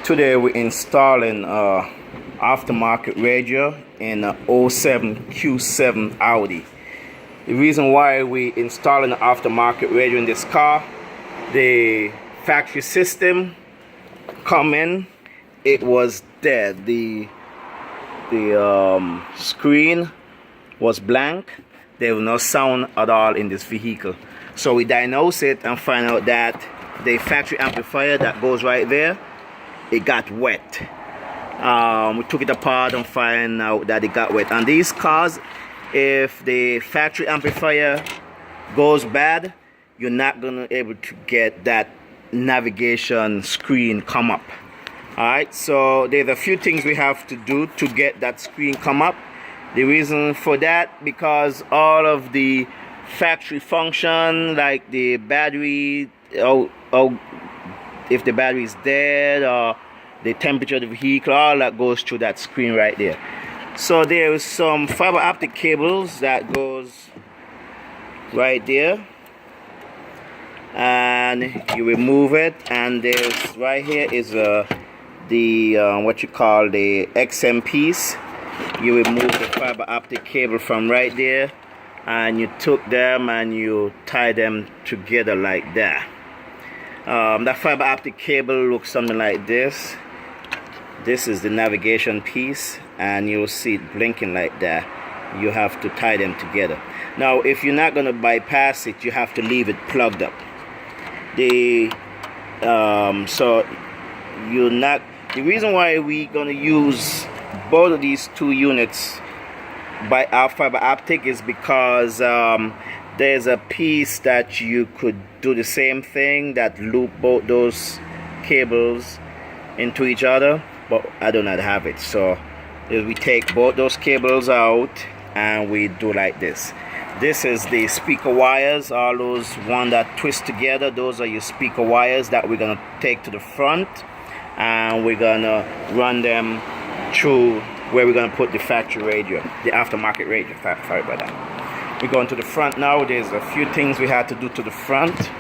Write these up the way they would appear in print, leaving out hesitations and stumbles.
Today we're installing aftermarket radio in a 07 Q7 Audi. The reason why we're installing the aftermarket radio in this car, the factory system come in, it was dead. The screen was blank. There was no sound at all in this vehicle. So we diagnose it and find out that the factory amplifier that goes right there, it got wet. We took it apart and find out that it got wet. And these cars, if the factory amplifier goes bad, you're not gonna able to get that navigation screen come up. Alright, so there's a few things we have to do to get that screen come up. The reason for that, because all of the factory function, like the battery, if the battery is dead, or the temperature of the vehicle, all that goes through that screen right there. So there is some fiber optic cables that goes right there, and you remove it, and there's right here is the what you call the XM piece. You remove the fiber optic cable from right there, and you took them and you tie them together like that. That fiber optic cable looks something like this. This is the navigation piece, and you'll see it blinking like that. You have to tie them together. Now, if you're not going to bypass it, you have to leave it plugged up. So you're not. The reason why we're going to use both of these two units by our fiber optic is because there's a piece that you could do the same thing, that loop both those cables into each other, but I do not have it. So we take both those cables out and we do like this. This is the speaker wires, all those one that twist together. Those are your speaker wires that we're gonna take to the front, and we're gonna run them through where we're gonna put the factory radio, the aftermarket radio. Sorry about that. We're going to the front now. There's a few things we had to do to the front.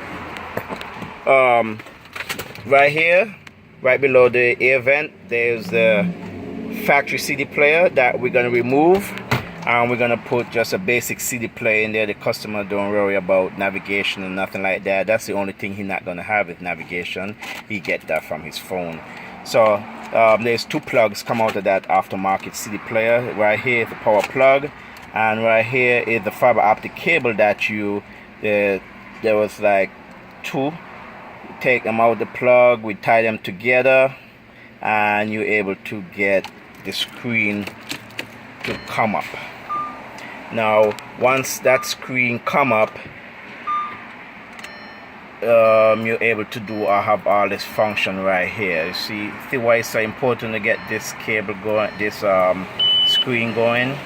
Right here, right below the air vent, there's the factory CD player that we're gonna remove, and we're gonna put just a basic CD player in there. The customer don't worry about navigation and nothing like that. That's the only thing he's not gonna have is navigation. He get that from his phone. So there's two plugs come out of that aftermarket CD player. Right here is the power plug, and right here is the fiber optic cable that you there was like two. Take them out the plug, we tie them together, and you're able to get the screen to come up. Now once that screen come up, you're able to do or have all this function right here. You see why it's so important to get this cable going, this screen going.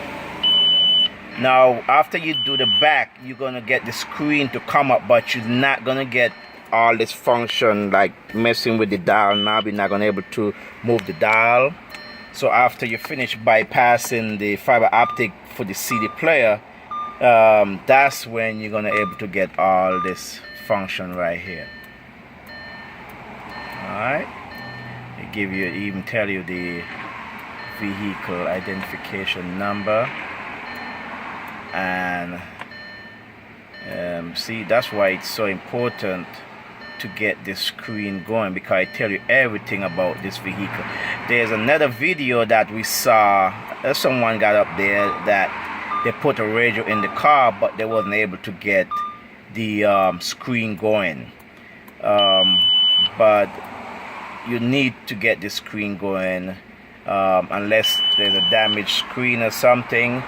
Now after you do the back, you're gonna get the screen to come up, but you're not gonna get all this function like messing with the dial knob. You're not gonna able to move the dial. So after you finish bypassing the fiber optic for the CD player, that's when you're gonna able to get all this function right here. Alright, it give you, even tell you the vehicle identification number, and see, that's why it's so important to get this screen going, because I tell you everything about this vehicle. There's another video that we saw, someone got up there that they put a radio in the car, but they wasn't able to get the screen going. But you need to get the screen going, unless there's a damaged screen or something.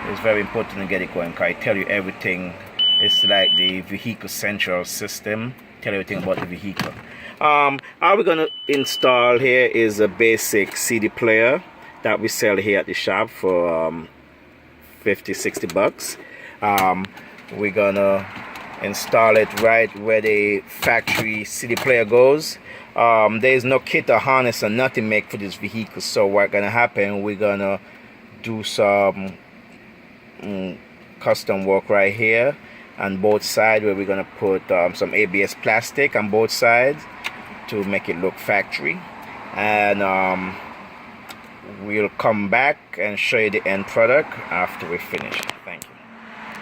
It's very important to get it going, because I tell you everything. It's like the vehicle central system. Tell you everything about the vehicle. All we're gonna install here is a basic CD player that we sell here at the shop for 50-60 bucks. We're gonna install it right where the factory CD player goes. There's no kit or harness or nothing made for this vehicle, so what's gonna happen, we're gonna do some custom work right here on both sides, where we're gonna put some ABS plastic on both sides to make it look factory, and we'll come back and show you the end product after we finish.